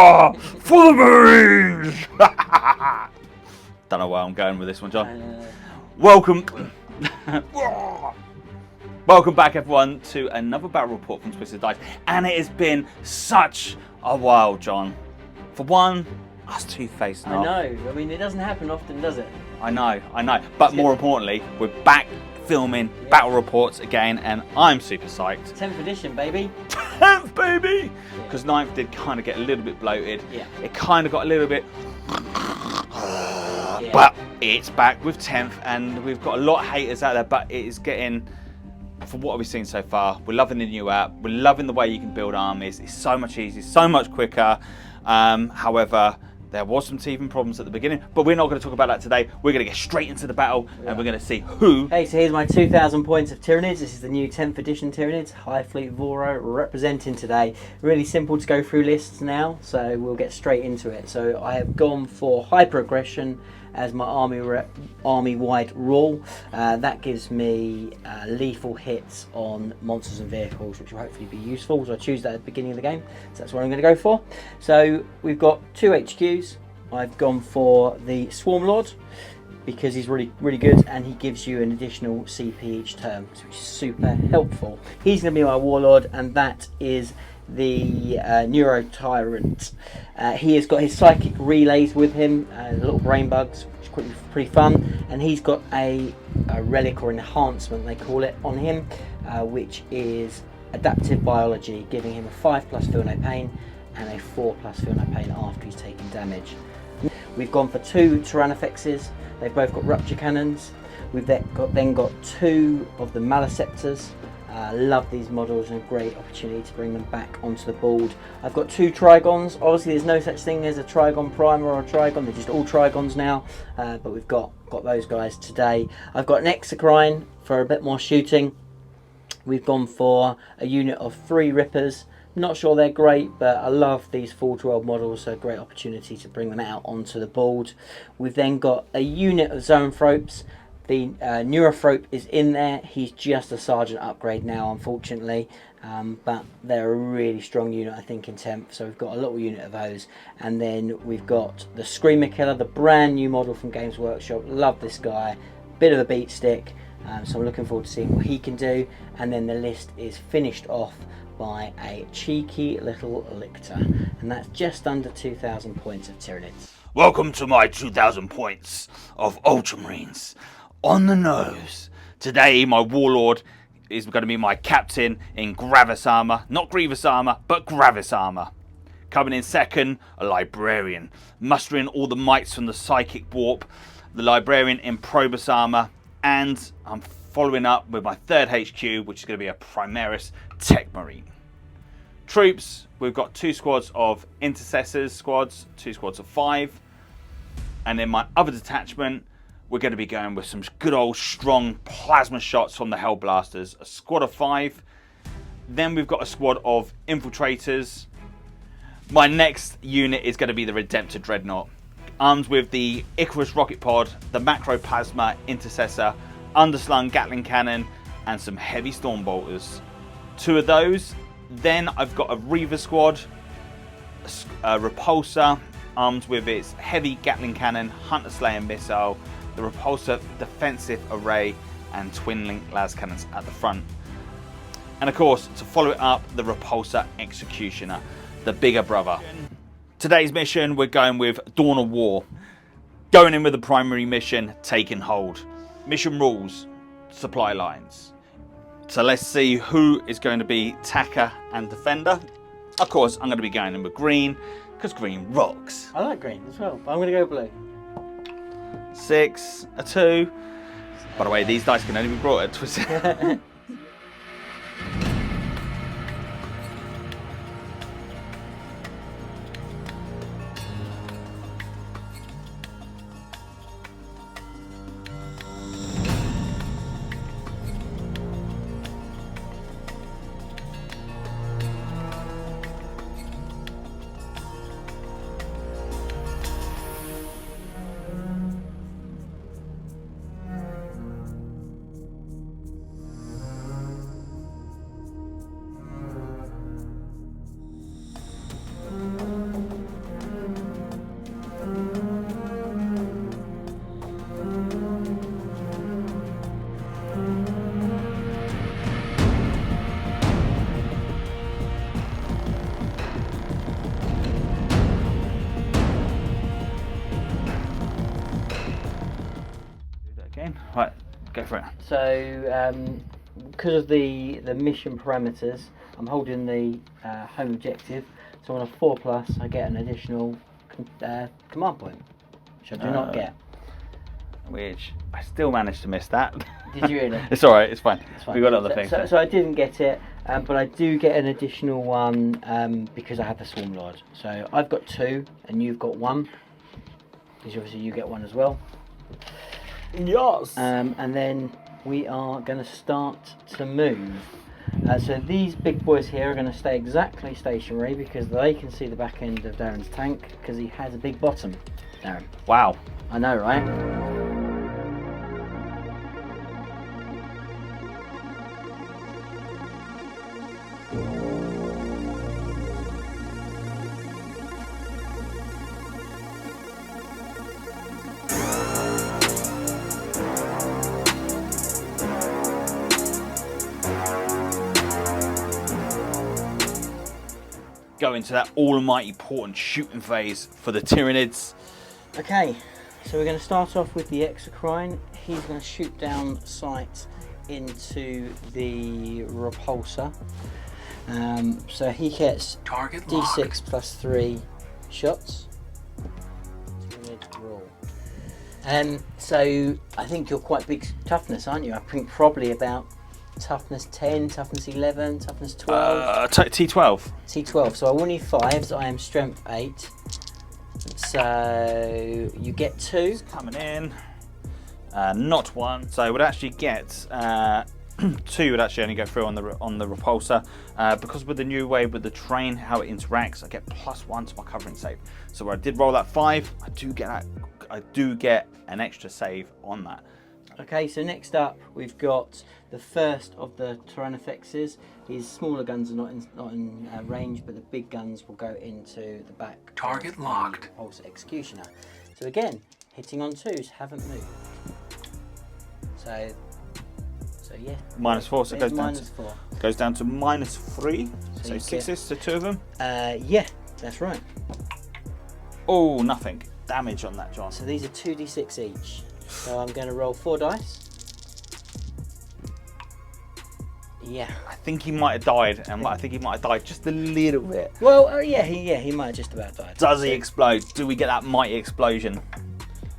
For the Marines! Don't know where I'm going with this one, John. Welcome. Welcome back, everyone, to another battle report from Twisted Dice. And it has been such a while, John. For one, us two facing off. I know. I mean, it doesn't happen often, does it? I know. But more importantly, we're back filming battle reports again, and I'm super psyched. 10th edition, baby. 10th, baby! Because 9th did kind of get a little bit bloated. Yeah. It kind of got a little bit... But it's back with 10th, and we've got a lot of haters out there, but it is getting... From what we've seen so far, we're loving the new app. We're loving the way you can build armies. It's so much easier, so much quicker. However, there was some teething problems at the beginning, but we're not going to talk about that today. We're going to get straight into the battle, and we're going to see who... Hey, so here's my 2,000 points of Tyranids. This is the new 10th edition Tyranids, High Fleet Voro, representing today. Really simple to go through lists now, so we'll get straight into it. So I have gone for hyper aggression as my army-wide rule. That gives me lethal hits on monsters and vehicles, which will hopefully be useful. So I choose that at the beginning of the game, so that's what I'm going to go for. So we've got 2 HQs. I've gone for the Swarm Lord because he's really good, and he gives you an additional CP each turn, which is super helpful. He's going to be my Warlord, and that is the Neuro Tyrant. He has got his psychic relays with him, little brain bugs, which is pretty fun, and he's got a relic or enhancement they call it on him, which is adaptive biology, giving him a 5+ feel no pain and a 4+ feel no pain after he's taken damage. We've gone for 2 Tyranofexes. They've both got rupture cannons. We've then got 2 of the Maleceptors. Love these models, and a great opportunity to bring them back onto the board. I've got 2 Trigons. Obviously there's no such thing as a Trigon Primer or a Trigon, they're just all Trigons now, but we've got those guys today. I've got an Exocrine for a bit more shooting. We've gone for a unit of 3 Rippers. Not sure they're great, but I love these 412 models, so a great opportunity to bring them out onto the board. We've then got a unit of Zoanthropes. The Neurothrope is in there. He's just a sergeant upgrade now, unfortunately, but they're a really strong unit, I think, in 10th, so we've got a little unit of those. And then we've got the Screamer Killer, the brand new model from Games Workshop. Love this guy, bit of a beat stick, so I'm looking forward to seeing what he can do. And then the list is finished off by a cheeky little lictor, and that's just under 2,000 points of Tyranids. Welcome to my 2,000 points of Ultramarines. On the nose. Today, my Warlord is going to be my captain in Gravis armor. Not Grievous armor, but Gravis armor. Coming in second, a Librarian. Mustering all the mites from the Psychic Warp. The Librarian in Probus armor. And I'm following up with my 3rd HQ, which is going to be a Primaris Tech Marine. Troops, we've got 2 squads of Intercessors squads, 2 squads of 5. And in my other detachment, we're going to be going with some good old strong plasma shots from the Hellblasters. A squad of 5. Then we've got a squad of Infiltrators. My next unit is going to be the Redemptor Dreadnought. Armed with the Icarus Rocket Pod, the Macro Plasma Intercessor, Underslung Gatling Cannon, and some heavy Stormbolters. 2 of those. Then I've got a Reaver squad, a Repulsor, armed with its heavy Gatling Cannon, Hunter Slayer Missile, the Repulsor Defensive Array, and Twin Link Las Cannons at the front. And of course, to follow it up, the Repulsor Executioner, the bigger brother. Today's mission, we're going with Dawn of War. Going in with the primary mission, taking hold. Mission rules, supply lines. So let's see who is going to be Tacker and Defender. Of course, I'm going to be going in with green, because green rocks. I like green as well, but I'm going to go blue. 6, a 2. By the way, these dice can only be brought at Twisted. Go for it. So, because of the mission parameters, I'm holding the home objective. So on a 4+, I get an additional command point, which I do not get. Which I still managed to miss that. Did you really? It's alright, it's fine. It's fine. We got other things. So I didn't get it, but I do get an additional one because I have the Swarm Lord. So I've got 2 and you've got 1. Because obviously you get 1 as well. Yes. And then we are going to start to move. So these big boys here are going to stay exactly stationary because they can see the back end of Darren's tank because he has a big bottom, Darren. Wow. I know, right? Go into that almighty important shooting phase for the Tyranids. Okay, so we're going to start off with the Exocrine. He's going to shoot down sight into the repulsor. So he gets Target D6 locked. plus 3 shots. Tyranid roll. So I think you're quite big toughness, aren't you? I think probably about toughness 10, toughness 11, toughness 12. T12. T12. So I will need 5s. I am strength 8. So you get 2. It's coming in. Not 1. So I would actually get 2 would actually only go through on the repulsor. Because with the new way with the train, how it interacts, I get +1 to my covering save. So where I did roll that 5, I do get an extra save on that. Okay, so next up we've got the first of the Tyranofexes. His smaller guns are not in range, but the big guns will go into the back. Target locked. Pulse Executioner. So again, hitting on 2s, haven't moved. So yeah. -4, so it goes down -4. goes down to -3. So you 6s to 2 of them. Yeah, that's right. Oh, nothing. Damage on that, John. So these are 2d6 each. So I'm going to roll 4 dice. Yeah. I think he might have died, and I think he might have died just a little bit. Well, yeah, he might have just about died. Does he explode? Do we get that mighty explosion?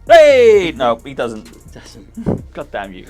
Hey! No, he doesn't. Doesn't. God damn you.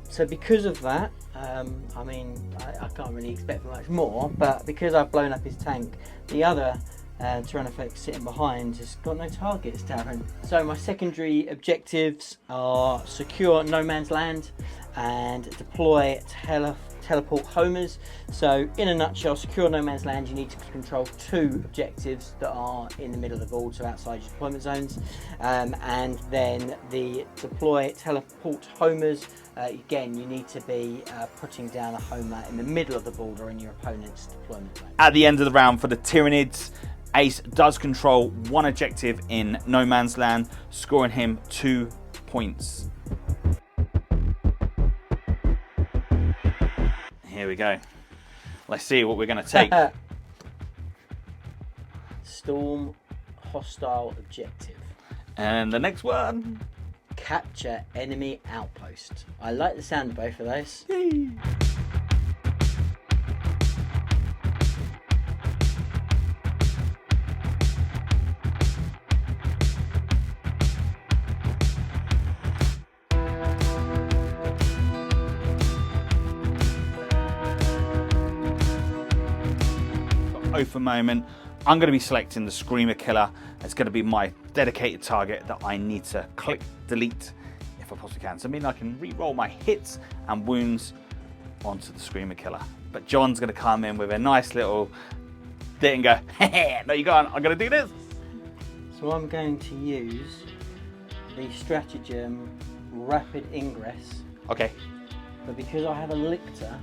So because of that, I mean, I can't really expect much more, but because I've blown up his tank, the other Tyranofex sitting behind has got no targets, Darren. So my secondary objectives are secure no man's land and deploy teleport homers. So in a nutshell, secure no man's land, you need to control 2 objectives that are in the middle of the board, so outside your deployment zones, and then the deploy teleport homers. Again, you need to be putting down a homer in the middle of the board or in your opponent's deployment zone. At the end of the round for the Tyranids, Ace does control 1 objective in no man's land, scoring him 2 points. Here we go. Let's see what we're going to take. Storm hostile objective. And the next one. Capture enemy outpost. I like the sound of both of those. Yay. For a moment, I'm going to be selecting the Screamer Killer. It's going to be my dedicated target that I need to click delete if I possibly can. So I mean I can re-roll my hits and wounds onto the Screamer Killer. But John's going to come in with a nice little thing and go, hey, no you can't, I'm going to do this. So I'm going to use the stratagem Rapid Ingress. Okay. But because I have a Lictor,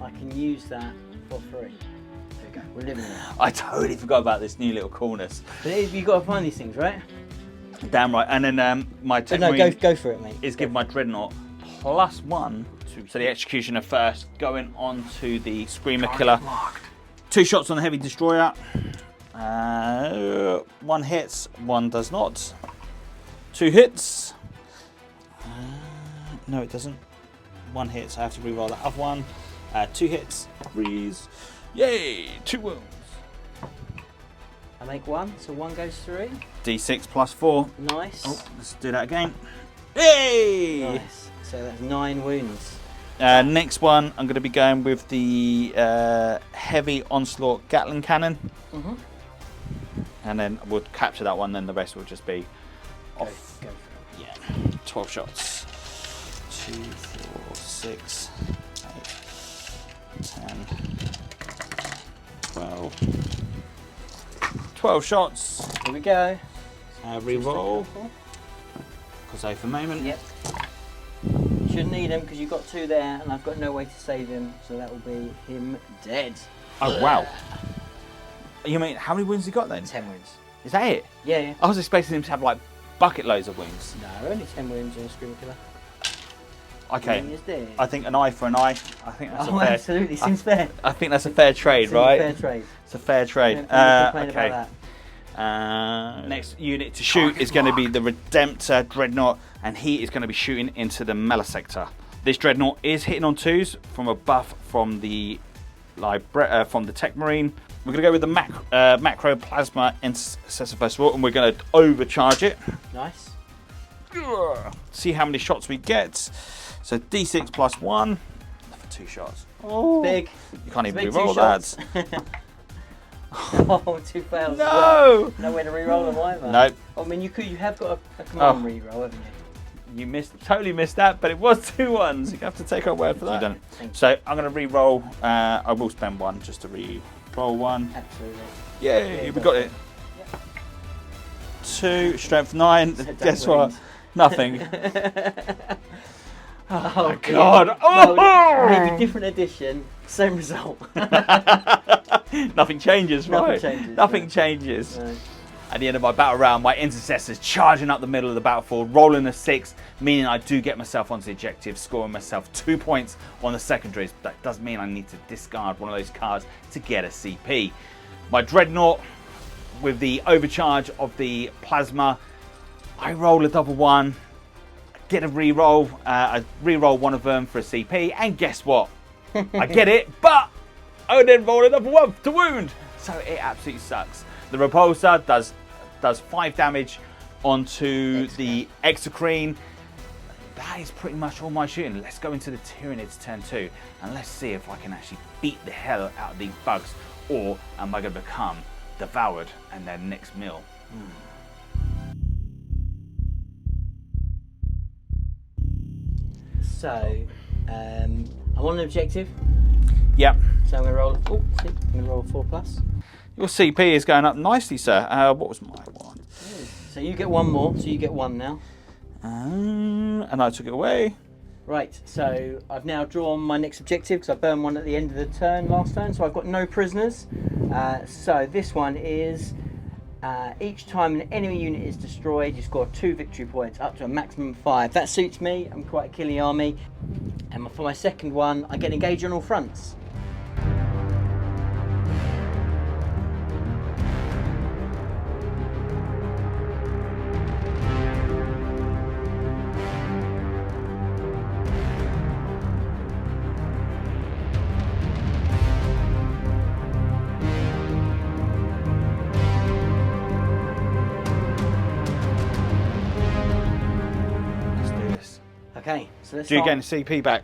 I can use that for free. Go. We're living in it. I totally forgot about this new little coolness. But you've got to find these things, right? Damn right. And then my But no, go for it, mate. is give my Dreadnought +1 to so the Executioner first, going on to the Screamer Killer. Locked. 2 shots on the Heavy Destroyer. 1 hits, 1 does not. 2 hits. No, it doesn't. 1 hit, so I have to re-roll that other one. 2 hits. Freeze. Yay! 2 wounds. I make 1, so 1 goes through. D6 plus 4. Nice. Oh, let's do that again. Yay! Nice. So that's 9 wounds. Next one, I'm going to be going with the heavy onslaught Gatling cannon. Mm-hmm. And then we'll capture that one, then the rest will just be off. Go for it. Yeah, 12 shots. 2, 4, 6, 8, 10, 12. 12 shots. Here we go. Reroll. Because I for a moment. Yep. You shouldn't need him because you've got 2 there, and I've got no way to save him, so that will be him dead. Oh, wow. You mean, how many wounds he got then? 10 wounds. Is that it? Yeah, yeah. I was expecting him to have like bucket loads of wings. No, only 10 wounds on a Screamer Killer. Okay. He is dead. I think an eye for an eye. I think that's a fair. Absolutely, seems fair. I think that's a fair trade, Seems right? Fair trade. It's a fair trade. Complain Okay. about that. Next unit to shoot is going to be the Redemptor Dreadnought, and he is going to be shooting into the Mela sector. This Dreadnought is hitting on 2s from a buff from the Tech Marine. We're going to go with the Macro Plasma Intercessor first of all, and we're going to overcharge it. Nice. See how many shots we get. So D6 plus 1 for 2 shots. Oh, Big. You can't even Big re-roll 2 that. shots. Oh, 2 fails. No! No way to re-roll them either. Nope. I mean, you have got a command re-roll, haven't you? You totally missed that, but it was 2 1s. You have to take our word for that. So I'm going to re-roll. I will spend 1 just to re-roll 1. Absolutely. Yay, we got it. Yep. 2, strength 9. So Guess don't what? Nothing. Oh my God. Oh! Oh! Maybe different edition, same result. Nothing changes, right? Nothing changes. No. At the end of my battle round, my intercessor's charging up the middle of the battlefield, rolling a 6, meaning I do get myself onto the objective, scoring myself 2 points on the secondaries. That does mean I need to discard one of those cards to get a CP. My Dreadnought, with the overcharge of the Plasma, I roll a double 1, get a reroll. I reroll one of them for a CP, and guess what? I get it, but I then roll another 1 to wound. So it absolutely sucks. The Repulsor does 5 damage onto the Exocrine. That is pretty much all my shooting. Let's go into the Tyranids turn 2, and let's see if I can actually beat the hell out of these bugs, or am I going to become devoured and their next meal? So, I'm on an objective. Yep. So I'm going to roll. Oh, see, I'm going to roll 4+. Your CP is going up nicely, sir. What was my one? So you get 1 more. So you get 1 now. And I took it away. Right. So I've now drawn my next objective because I burned 1 at the end of the turn last turn. So I've got no prisoners. So this one is each time an enemy unit is destroyed, you score 2 victory points up to a maximum of 5. That suits me. I'm quite a killy army. And for my second one, I get engaged on all fronts. Okay, so let's Do you start. get a CP back?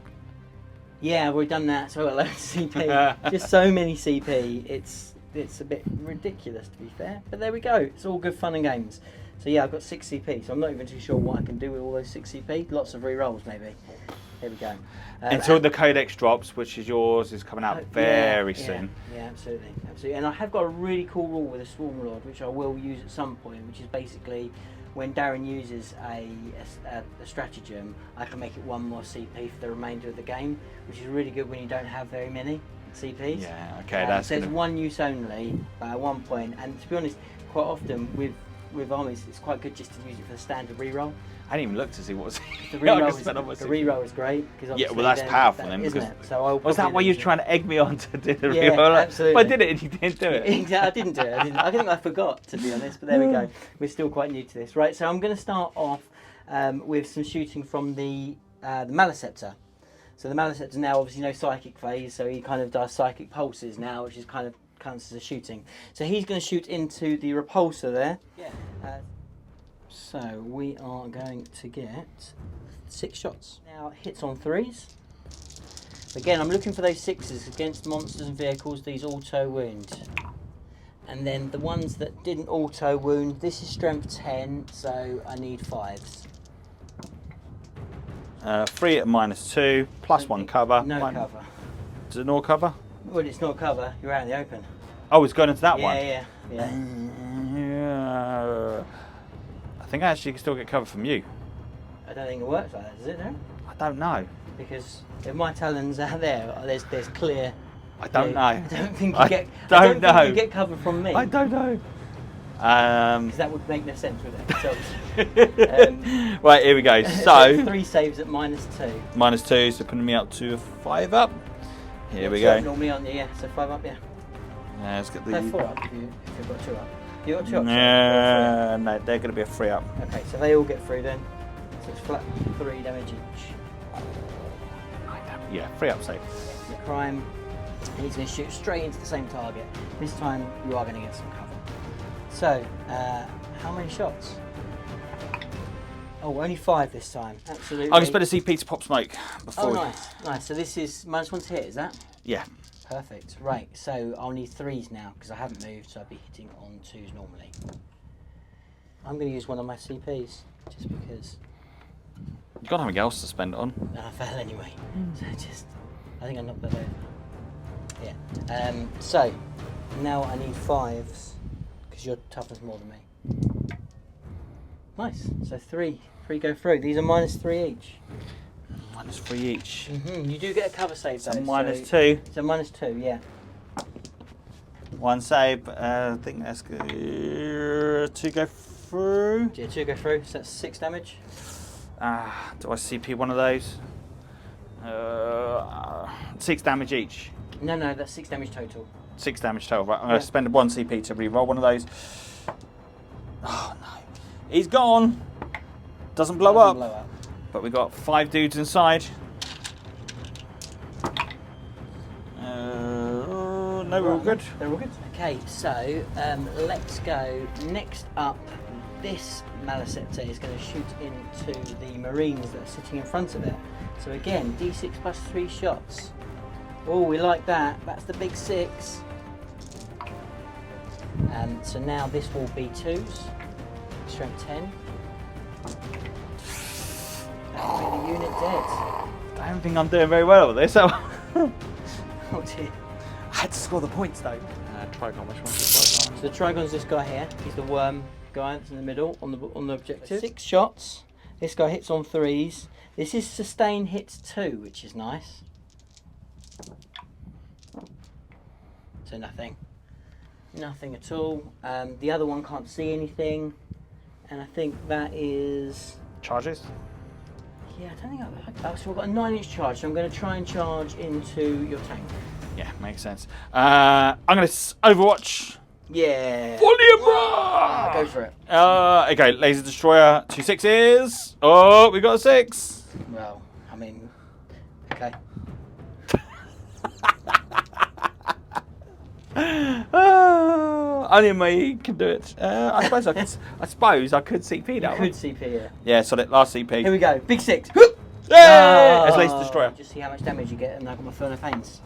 Yeah, we've done that. So I've got loads of CP. Just so many CP. It's a bit ridiculous, to be fair. But there we go. It's all good fun and games. So yeah, I've got 6 CP. So I'm not even too sure what I can do with all those 6 CP. Lots of re-rolls, maybe. There we go. Until the Codex drops, which is yours, is coming out very soon. Yeah, absolutely. And I have got a really cool rule with a Swarm Lord, which I will use at some point, which is basically when Darren uses a stratagem, I can make it 1 more CP for the remainder of the game, which is really good when you don't have very many CPs. Yeah, okay, that's so it's 1 use only at 1 point, and to be honest, quite often with armies, it's quite good just to use it for the standard reroll. I didn't even look to see what was. The reroll is great. Yeah, well, that's powerful then. Isn't Because it? So was that why you were trying to egg me on to do the Yeah, reroll? absolutely. But I did it and you didn't do it. Exactly, I didn't do it. I think I forgot, to be honest, but there we go. We're still quite new to this. Right, so I'm going to start off with some shooting from the the Maleceptor. So the Maleceptor now obviously no psychic phase, so he kind of does psychic pulses now, which is kind of counts as a shooting. So he's going to shoot into the repulsor there. Yeah. So we are going to get 6 shots. Now hits on 3s. Again, I'm looking for those 6s against monsters and vehicles. These auto wound. And then the ones that didn't auto wound. This is strength 10, so I need 5s. 3 at -2, +1 cover. No cover. Does it not cover? Well, it's not cover. You're out in the open. Oh, it's going into that one. Yeah. I think I actually can still get cover from you. I don't think it works like that, does it? No. I don't know. Because if my talon's out there, there's clear. I don't know. I don't think you I get. don't I don't know. think you get cover from me. I don't know. Because that would make no sense, would it? Right, here we go. So 3 saves at -2. -2, so putting me up to a 5 up. Here we go. Normally, aren't you? Yeah. So 5 up, yeah. Yeah, let's get the. They're 4 up if you've got 2 up. You got 2 up. Yeah, no, they're going to be a 3 up. Okay, so they all get through then. So it's flat 3 damage each. Yeah, 3 up save. The crime, and he's going to shoot straight into the same target. This time you are going to get some cover. So, how many shots? Oh, only 5 this time. Absolutely. I can spend a CP to pop smoke before. Oh, nice. So this is -1 to hit, is that? Yeah. Perfect. Right. So I'll need 3s now because I haven't moved, so I'll be hitting on 2s normally. I'm going to use one of my CPs just because. You've got something else to spend it on. And I fell anyway. So I think I knocked that over. Yeah. So now I need 5s because your toughness more than me. Nice. So 3 go through. These are -3 each. -3 each. You do get a cover save though. So -2. So -2, yeah. 1 save. I think that's good. 2 go through. Yeah, 2 go through. So that's 6 damage. Do I CP one of those? 6 damage each. No, that's 6 damage total. 6 damage total. Right, I'm going to spend 1 CP to re-roll one of those. Oh no. He's gone. Doesn't blow up. But we got 5 dudes inside. No, we're all good. They're all good. Okay, so let's go. Next up, this Maleceptor is going to shoot into the Marines that are sitting in front of it. So again, D6 plus 3 shots. Oh, we like that. That's the big 6. So now this will be 2s. Strength 10. That will be the unit dead. I don't think I'm doing very well with this. So Oh dear. I had to score the points though. Trigon, which one's the Trigon? So the Trigon's this guy here. He's the worm guy that's in the middle on the objective. 6 shots. This guy hits on 3s. This is sustain hits 2, which is nice. So nothing. Nothing at all. The other one can't see anything. And I think that is... Charges? Yeah, I don't think so I've got a 9-inch charge, so I'm going to try and charge into your tank. Yeah, makes sense. I'm going to Overwatch. Yeah. Volume! Go for it. Okay, laser destroyer, 2 6s. Oh, we got a 6. Well, I mean, okay. Only me can do it. I suppose I could CP that You one. could CP, yeah. Yeah, so that last CP. Here we go. Big 6. Yay! It's laser destroyer. Just see how much damage you get, and I've got my Furno Pains.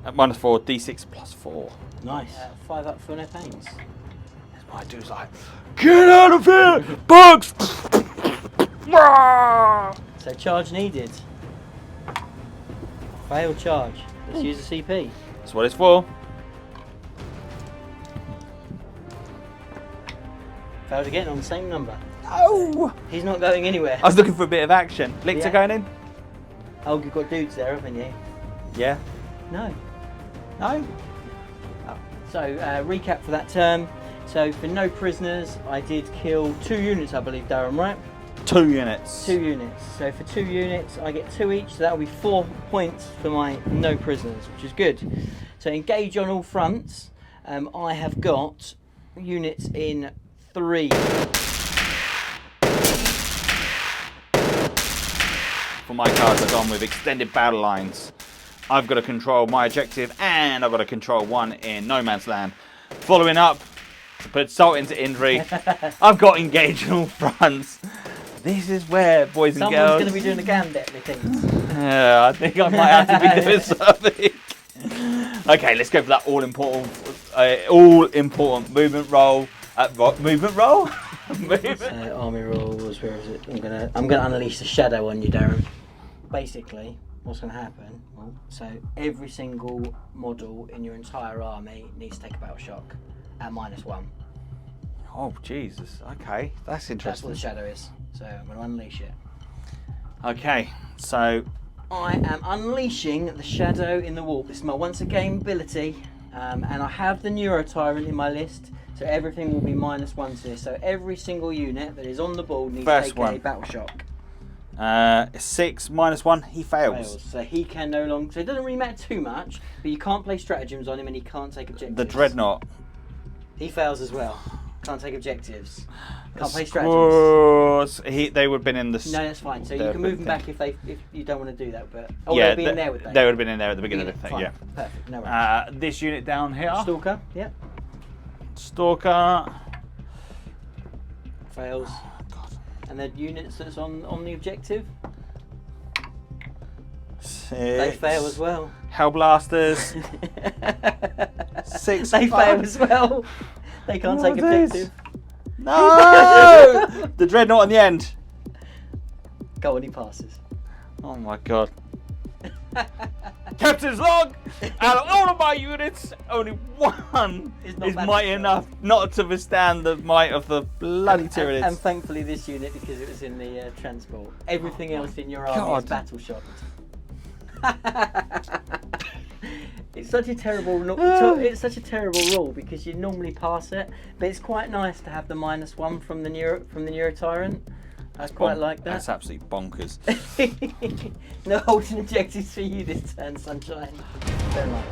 At -4, D6 plus 4. Nice. 5 up Furno Pains. That's what I do is like, get out of here, bugs! So charge needed. Failed charge. Let's use a CP. That's what it's for. Failed again on the same number. No! He's not going anywhere. I was looking for a bit of action. Lictor Yeah. going in? Oh, you've got dudes there, haven't you? Yeah. No. No? So, recap for that term. So, for no prisoners, I did kill 2 units, I believe, Darren, right? 2 units. 2 units. So, for 2 units, I get 2 each. So, that will be 4 points for my no prisoners, which is good. So, engage on all fronts. I have got units in 3. for my cards, I've gone with extended battle lines. I've got to control my objective, and I've got to control one in no man's land. Following up, to put salt into injury, I've got engage all fronts. This is where, boys and girls... Someone's going to be doing a gambit, I think. Yeah, I think I might have to be doing something. Okay, let's go for that all-important movement roll. Movement roll? So, army rolls, where is it? I'm gonna unleash the shadow on you, Darren. Basically, what's going to happen? Well, so every single model in your entire army needs to take a battle shock at -1. Oh, Jesus. Okay, that's interesting. That's what the shadow is. So I'm going to unleash it. Okay, so... I am unleashing the shadow in the warp. This is my once a game ability, and I have the Neuro Tyrant in my list, so everything will be -1 to this. So every single unit that is on the board needs to take a battle shock. 6 -1, he fails. So he can no longer. So it doesn't really matter too much, but you can't play stratagems on him, and he can't take objectives. The Dreadnought. He fails as well. Can't take objectives. Can't play stratagems. They would have been in the... No, that's fine. So you can move them back if you don't want to do that. But yeah, they'll be in there with that. They would have been in there at the beginning of the thing. Fine. Yeah. Perfect. No worries. This unit down here. Stalker. Yep. Stalker. Fails. Oh, God. And then units that's on the objective. 6. They fail as well. Hellblasters. 6. They fail as well. They can't take objective. No! The Dreadnought on the end. Go on, he passes. Oh my God. Captain's log! Out of all of my units, only one is mighty enough not to withstand the might of the bloody Tyranids. And thankfully this unit, because it was in the transport. Everything else in your army is battle shocked. It's such a terrible rule because you normally pass it, but it's quite nice to have the -1 from the Neuro Tyrant. I quite like that. That's absolutely bonkers. No holding objectives for you this turn, sunshine. Very much.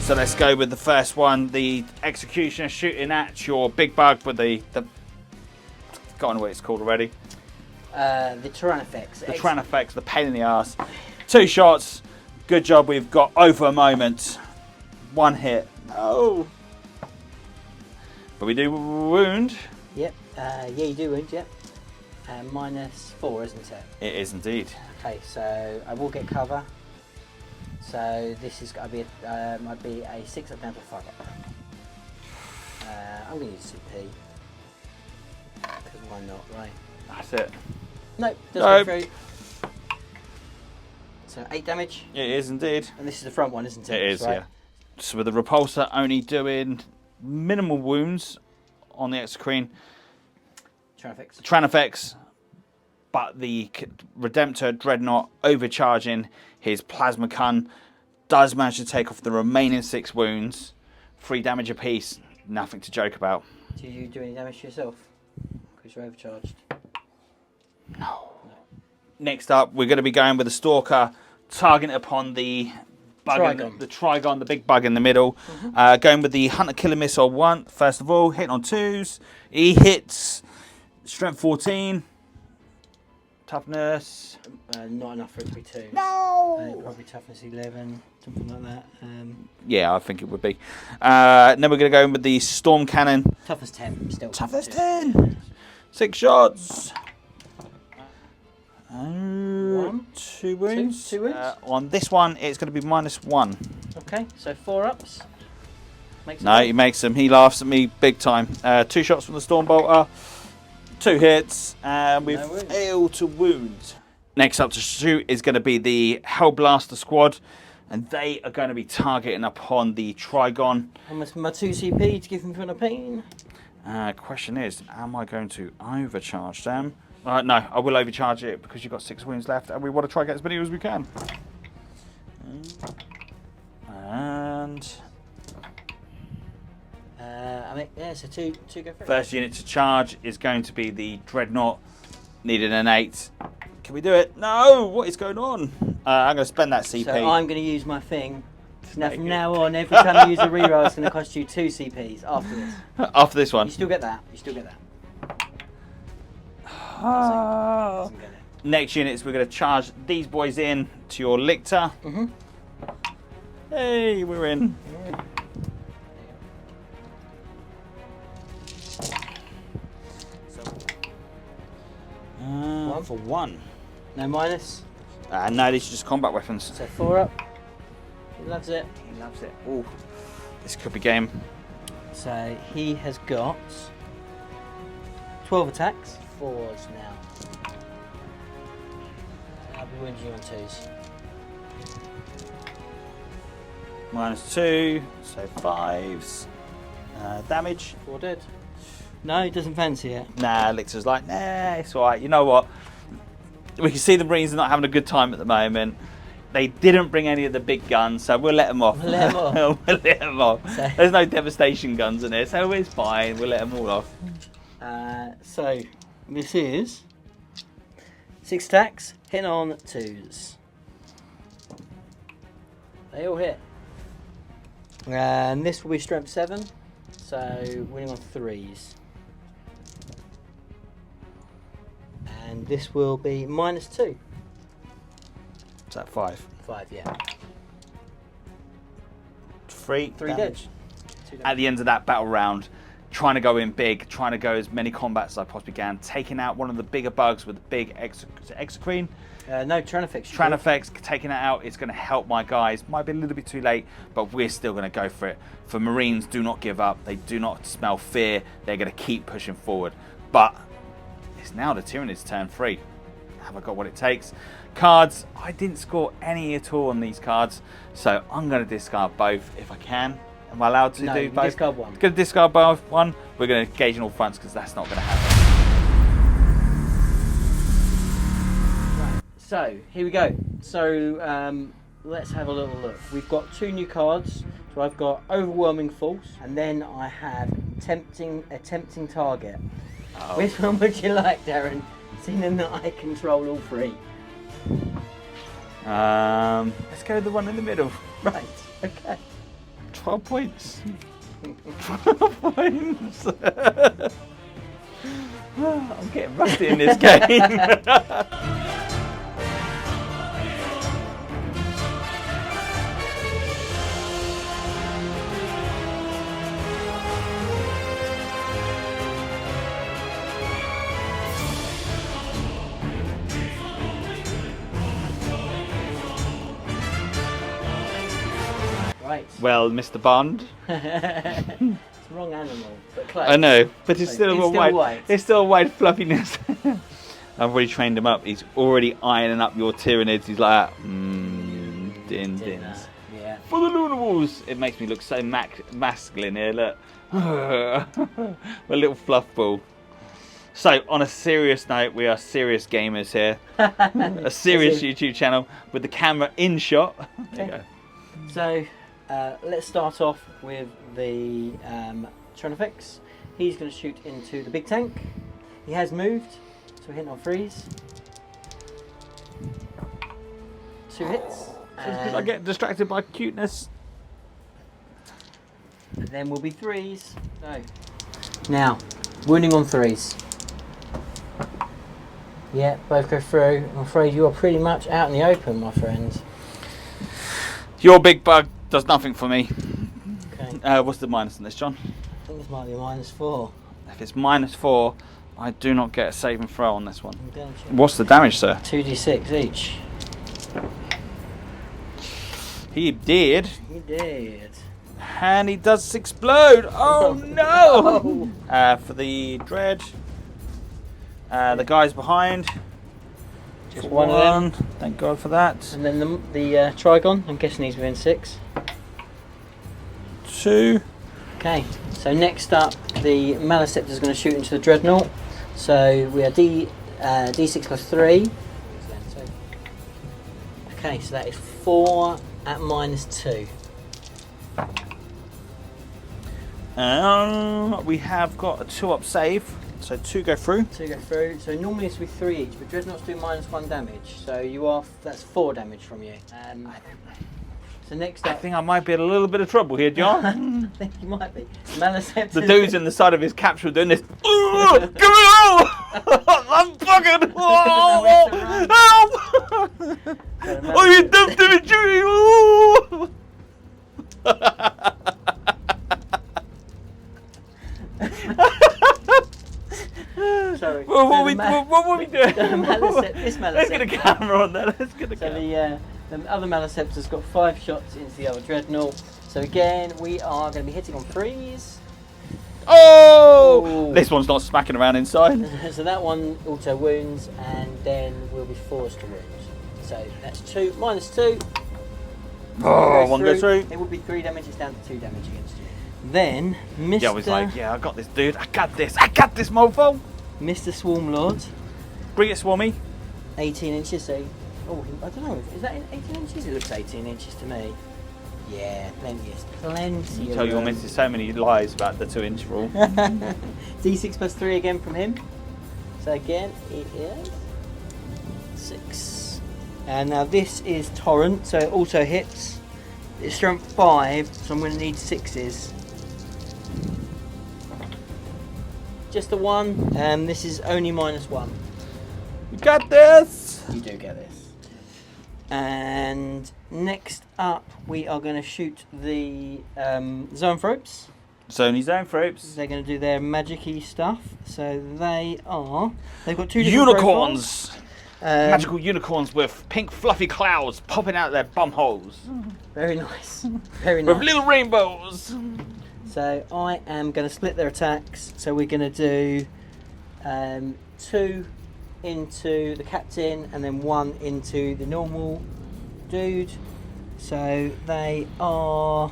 So let's go with the first one. The Executioner shooting at your big bug with the forgotten what it's called already. The Tyranifex. The Tyranifex, the pain in the ass. 2 shots. Good job. We've got over a moment. 1 hit. No. But we do wound. Yep. Yeah, you do wound. Yep. -4, isn't it? It is indeed. Okay, so I will get cover. So this is going to be I'd be a 6 up down to 5 up. I'm going to use CP. Because why not, right? That's it. Nope, doesn't go through. So 8 damage. It is indeed. And this is the front one, isn't it? It is, right? yeah. So with the repulsor only doing minimal wounds on the Execrene. Tranifex. But the Redemptor Dreadnought overcharging his plasma cun does manage to take off the remaining 6 wounds. 3 damage apiece. Nothing to joke about. Do you do any damage to yourself? Because you're overcharged. No. Next up, we're going to be going with the Stalker, targeting upon the bug, the Trigon, the big bug in the middle. Going with the Hunter Killer Missile 1, first of all, hitting on 2s. He hits strength 14. Toughness. Not enough for it to be 2. No! Probably toughness 11, something like that. Yeah, I think it would be. Then we're going to go in with the Storm Cannon. Toughness 10, still. Toughness 10! 6 shots. 2 wounds. 2 wounds. On this one, it's going to be -1. Okay, so 4 ups. No, he makes them. He laughs at me big time. 2 shots from the Storm Bolter. 2 hits, and we fail to wound. Next up to shoot is going to be the Hellblaster squad, and they are going to be targeting upon the Trigon. Almost my 2 CP to give him for a pain. Question is, am I going to overcharge them? No, I will overcharge it because you've got 6 wounds left, and we want to try to get as many as we can. And That'll make, yeah, so two go for it. First unit to charge is going to be the Dreadnought. Needed an 8. Can we do it? No! What is going on? I'm going to spend that CP. So I'm going to use my thing. Now from now on, every time you use a reroll, it's going to cost you 2 CPs after this. After this one. You still get that. You still get that. Oh. Next units, we're going to charge these boys in to your Lictor. Hey, we're in. One for 1. No minus. No, these are just combat weapons. So 4 up. He loves it. He loves it. Ooh, this could be game. So he has got 12 attacks. 4s now. I'll be wounding you on 2s. -2, so 5s. Damage. 4 dead. No, he doesn't fancy it. Nah, Lictor's like, nah, it's alright. You know what? We can see the Marines are not having a good time at the moment. They didn't bring any of the big guns, so we'll let them off. We'll let them off. We'll let them off. So, there's no devastation guns in there, so it's fine. We'll let them all off. So this is 6 attacks, hitting on 2s. They all hit. And this will be strength 7, so winning on 3s. And this will be -2. Is that 5? 5, yeah. 3 3 dead. 2 At the end of that battle round, trying to go in big, trying to go as many combats as I possibly can, taking out one of the bigger bugs with the big exocrine. No, Tranifex. Tranifex, taking it out is going to help my guys. Might be a little bit too late, but we're still going to go for it. For Marines, do not give up. They do not smell fear. They're going to keep pushing forward. But it's now the Tyranids' turn 3. Have I got what it takes? Cards, I didn't score any at all on these cards, so I'm going to discard both if I can. Am I allowed to do both? Discard 1. Going to discard both one. We're going to engage in all fronts because that's not going to happen. Right, so here we go. So let's have a little look. We've got 2 new cards. So I've got Overwhelming Force, and then I have Tempting Target. Oh. Which one would you like, Darren? Seeing that I control all 3. Let's go with the one in the middle. Right, okay. 12 points. 12 points. I'm getting rusty in this game. Right. Well, Mr. Bond. It's the wrong animal, but close. I know, but it's still It's still white. It's still a white fluffiness. I've already trained him up. He's already ironing up your Tyranids. He's like, din dins. Yeah. For the Lunar Wolves. It makes me look so masculine here. Look, a little fluff ball. So, on a serious note, we are serious gamers here. A serious YouTube channel with the camera in shot. There you go. So, let's start off with the Tranifex. He's going to shoot into the big tank. He has moved, so we're hitting on 3s. 2 hits. Because I get distracted by cuteness. And then will be 3s. So, now, wounding on 3s. Yeah, both go through. I'm afraid you are pretty much out in the open, my friends. Your big bug does nothing for me. Okay. What's the minus on this, John? I think this might be -4. If it's -4, I do not get a save and throw on this one. I'm going to What's the damage, sir? 2d6 each. He did. He did. And he does explode. Oh no! For the dread. The guys behind. Just one of them. Thank God for that. And then the Trigon, I'm guessing he's within 6. 2. Okay, so next up, the Maliceptor is going to shoot into the Dreadnought. So we are D6 plus 3. Okay, so that is 4 at -2. We have got a 2-up save, so 2 go through. 2 go through. So normally it's with 3 each, but dreadnoughts do -1 damage. So that's 4 damage from you. So next up, I think I might be in a little bit of trouble here, John. I think you might be. Maleceptor. The dude's in the side of his capsule doing this. Give me out! I'm fucking. Help! Oh, you dumped him in Judy! Sorry. Well, what were we doing? This Maleceptor. Let's get a camera on there. Let's get a camera. So the other Maleceptor's got 5 shots into the other dreadnought. So again, we are going to be hitting on 3s. Oh! Ooh. This one's not smacking around inside. So that one auto wounds, and then we'll be forced to wound. So that's 2 -2. Oh, 1 goes through. It would be 3 damage. It's down to 2 damage against you. Then Mr. Yeah, I was like, yeah, I got this, dude. I got this, mofo. Mr. Swarmlord. Bring it, Swarmy. 18 inches. So, I don't know. Is that 18 inches? It looks 18 inches to me. Yeah, plenty. You tell your missus so many lies about the 2-inch rule. D6 plus 3 again from him. So again, it is 6. And now this is Torrent, so it also hits. It's strength 5, so I'm going to need 6s. Just a 1, and this is only -1. You got this. You do get this. And next up, we are going to shoot the Zoanthropes. Sony Zoanthropes. They're going to do their magic-y stuff. So they've got 2 different unicorns. profiles. Magical unicorns with pink fluffy clouds popping out of their bum holes. Very nice. Very nice. With little rainbows. So I am going to split their attacks. So we're going to do 2 into the captain and then 1 into the normal dude. So they are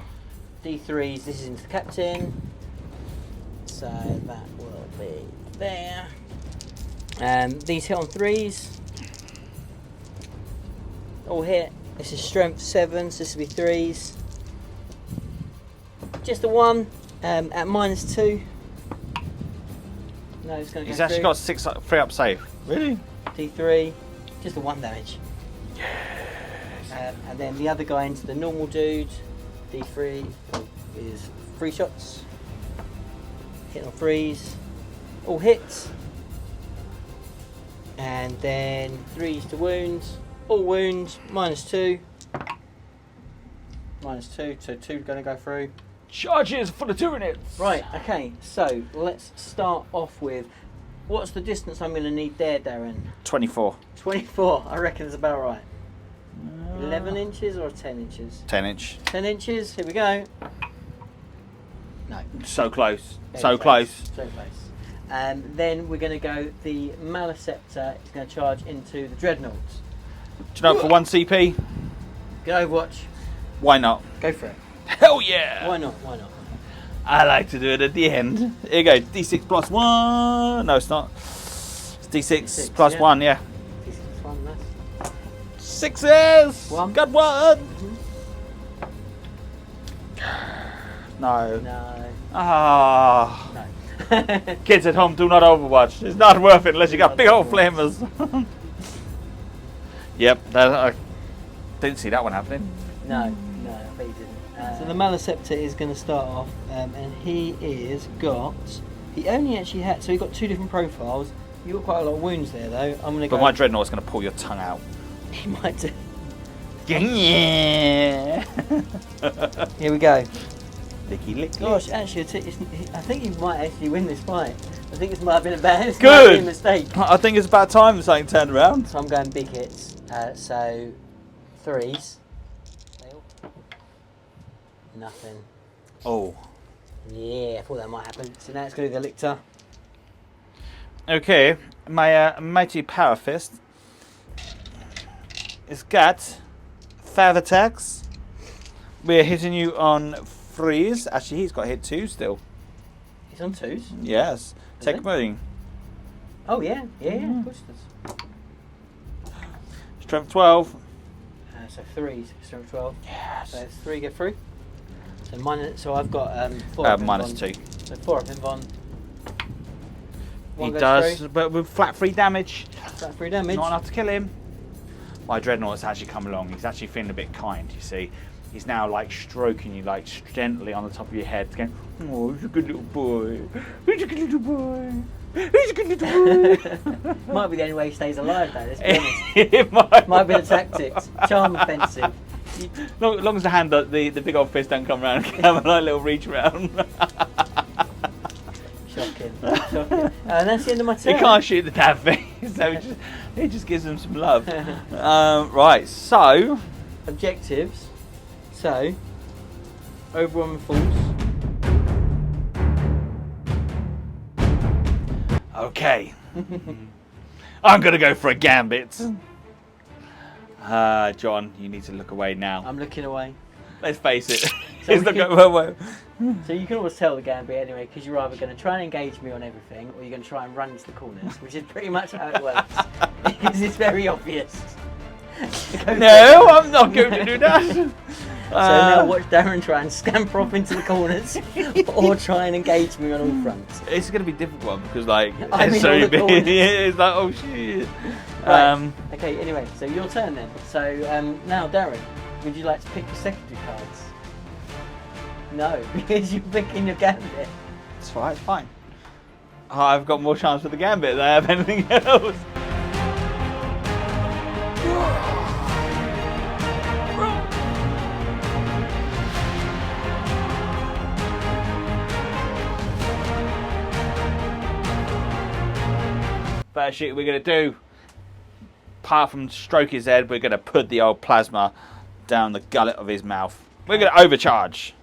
D3s. This is into the captain. So that will be there. These hit on 3s. All hit. This is strength 7, so this will be 3s. Just a 1 at -2. No, it's going to go He's actually through. got 6 3-up save. Really? D3, just a 1 damage. Yes. And then the other guy into the normal dude, D3 is 3 shots. Hit on 3s. All hits. And then 3s to wounds. All wounds, -2. -2, so 2 going to go through. Charges for the Tyranids. Right, okay, so let's start off with, what's the distance I'm going to need there, Darren? 24. 24, I reckon is about right. 11 inches or 10 inches? 10 inch. 10 inches, here we go. No. So close. Very So close. So close. Then we're going to go, the Maleceptor is going to charge into the Dreadnoughts. Do you know, for 1 CP? Good Overwatch. Why not? Go for it. Hell yeah! Why not? Why not? I like to do it at the end. Here you go. D6 plus 1. No, it's not. It's D6 plus 1, yeah. D6 plus 1, nice. 6s! 1. Got 1! No. No. Ah. No. Kids at home, do not Overwatch. It's not worth it unless you got big old flamers. Yep, I didn't see that one happening. No, I bet you didn't. So the Maleceptor is going to start off, and he only actually had, so he got 2 different profiles. You got quite a lot of wounds there though. I'm going to go. But my Dreadnought's going to pull your tongue out. He might do. Yeah. Here we go. Licky lick. Gosh, actually, I think he might actually win this fight. I think this might have been a bad Good. mistake. I think it's about time something turned around. So I'm going big hits. So 3s. Nothing. Oh. Yeah, I thought that might happen. So now it's going to be the Lictor. Okay, my mighty power fist has got 5 attacks. We're hitting you on 3s. Actually, he's got hit 2 still. He's on 2s? Yes. Is Take it? moving. Oh, yeah, of course it does. Strength 12. So 3s, strength 12. Yes. So 3 go through. So I've got 4 up minus invon. 2. So 4 up invon. He does, but with flat 3 damage. Flat 3 damage. Not enough to kill him. My Dreadnought's actually come along. He's actually feeling a bit kind, you see. He's now like stroking you like gently on the top of your head, going, "Oh, he's a good little boy. He's a good little boy. He's a good little boy." Might be the only way he stays alive though, let's be honest. It Might be the tactics. Charm offensive. Long as the hand, the big old fist don't come around and have a like, little reach around. Shocking. Shocking. And that's the end of my turn. He can't shoot the damn thing, so he just gives them some love. Right, so Objectives. So, overwhelming force. okay. I'm gonna go for a gambit. John, you need to look away now. I'm looking away. Let's face it. So It's we not can- going well. So you can always tell the gambit anyway, because you're either going to try and engage me on everything, or you're going to try and run into the corners, which is pretty much how it works. Because it's very obvious. No, I'm not going to do that. So now watch Darren try and scamper off into the corners, or try and engage me on all fronts. It's going to be a difficult one because, like, I'm it's in so all the big. corners. It's like, oh shit. Right. Okay. Anyway, so your turn then. So now, Darren, would you like to pick your secondary cards? No, because you're picking your gambit. It's fine. It's fine. I've got more chance with the gambit than I have anything else. First shit we're going to do, apart from stroke his head, we're going to put the old plasma down the gullet of his mouth. We're going to overcharge.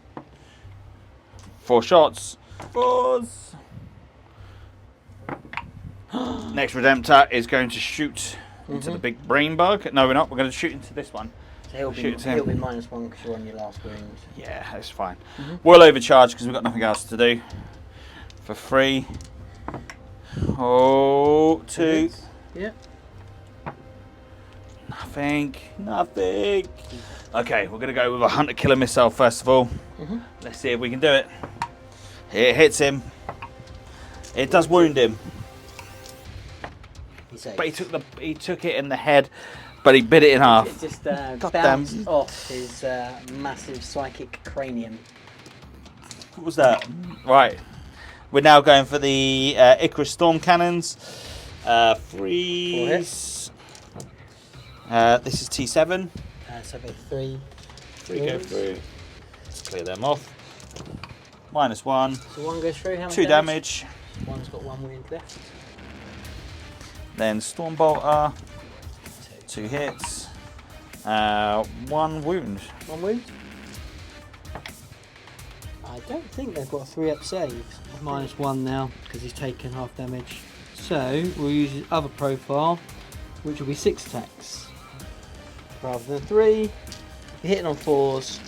4 shots. Fours. Next Redemptor is going to shoot into the big brain bug. No, we're not. We're going to shoot into this one. So he'll be -1 because you're on your last wound. Yeah, that's fine. We'll overcharge because we've got nothing else to do. For 3. Oh, 2. Yeah. Nothing. Okay, we're going to go with a hunter killer missile first of all. Let's see if we can do it. It hits him. It does wound him. But he took it in the head, but he bit it in half. It just bounced off his massive psychic cranium. What was that? Right. We're now going for the Icarus Storm Cannons. 3. This is T7. So be 3. 3 go through. Let's clear them off. -1. So 1 goes through. How much 2 damage. One's got 1 wound left. Then Stormbolter. 2 hits. 1 wound. 1 wound. I don't think they've got a 3-up save. -1 now because he's taken half damage. So we'll use his other profile, which will be 6 attacks rather than 3. You're hitting on 4s.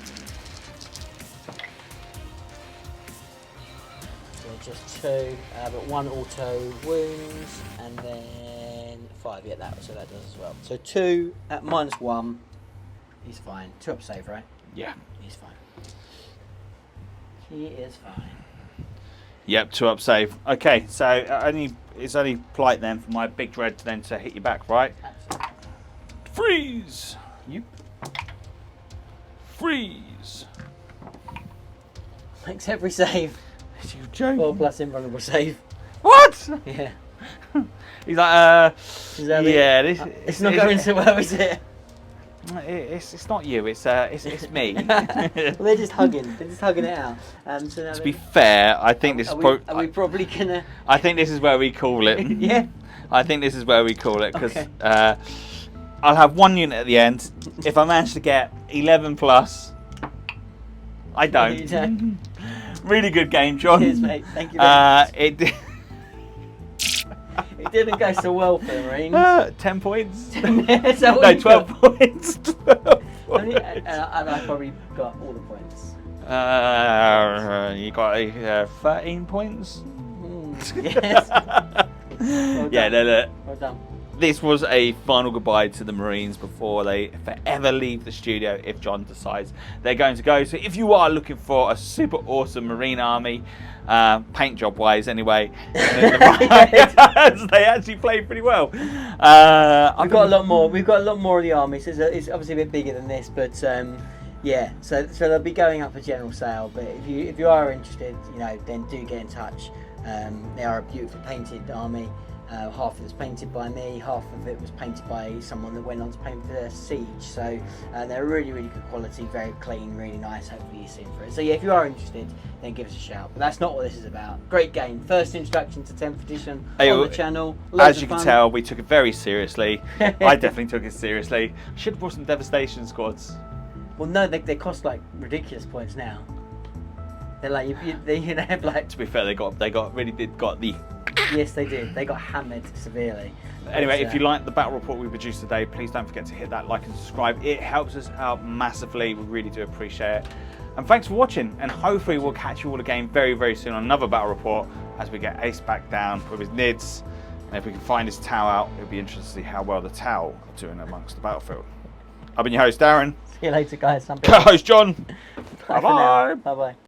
So just 2, but 1 auto wounds, and then 5. Yeah, that does as well. So 2 at -1. He's fine. 2-up save, right? Yeah. He's fine. He is fine. Yep, 2-up save. Okay, so it's only polite then for my big dread then to hit you back, right? Absolutely. Freeze! You. Freeze! Makes every save. You joking? 4 plus invulnerable save. What? Yeah. He's like, Is that yeah, it? this. It's not going so well, is it? It's not you. It's me. Well, they're just hugging. They're just hugging it out. So now To be fair, I think this is. are we probably gonna? I think this is where we call it. Yeah. I think this is where we call it because Okay. I'll have 1 unit at the end. If I manage to get 11 plus, I don't. You don't. Really good game, John. Cheers, mate. Thank you very much. It didn't go so well for the Marines. 10 points. Is that what No, you 12 got? points. 12 points. And I probably got all the points. You got 13 points. Yes. Well Yeah, done. no, look. Well done. this was a final goodbye to the Marines before they forever leave the studio if John decides they're going to go. So if you are looking for a super awesome Marine army, paint job wise anyway, they actually play pretty well. We've got a lot more. We've got a lot more of the armies. It's obviously a bit bigger than this, but yeah. So they'll be going up for general sale. But if you are interested, you know, then do get in touch. They are a beautifully painted army. Half of it's painted by me, half of it was painted by someone that went on to paint for Siege. So they're really, really good quality, very clean, really nice. Hopefully you've seen for it. So yeah, if you are interested, then give us a shout. But that's not what this is about. Great game, first introduction to 10th edition on the channel. As you can tell, we took it very seriously. I definitely took it seriously. Should have brought some devastation squads. Well, no, they cost like ridiculous points now. They're like they have like. To be fair, they got the. Yes, they did. They got hammered severely. Anyway, if you like the battle report we produced today, please don't forget to hit that like and subscribe. It helps us out massively. We really do appreciate it. And thanks for watching. And hopefully we'll catch you all again very, very soon on another battle report as we get Ace back down with his nids. And if we can find his Tau out, it'll be interesting to see how well the Tau are doing amongst the battlefield. I've been your host, Darren. See you later, guys. Co-host, John. Bye-bye. Bye-bye.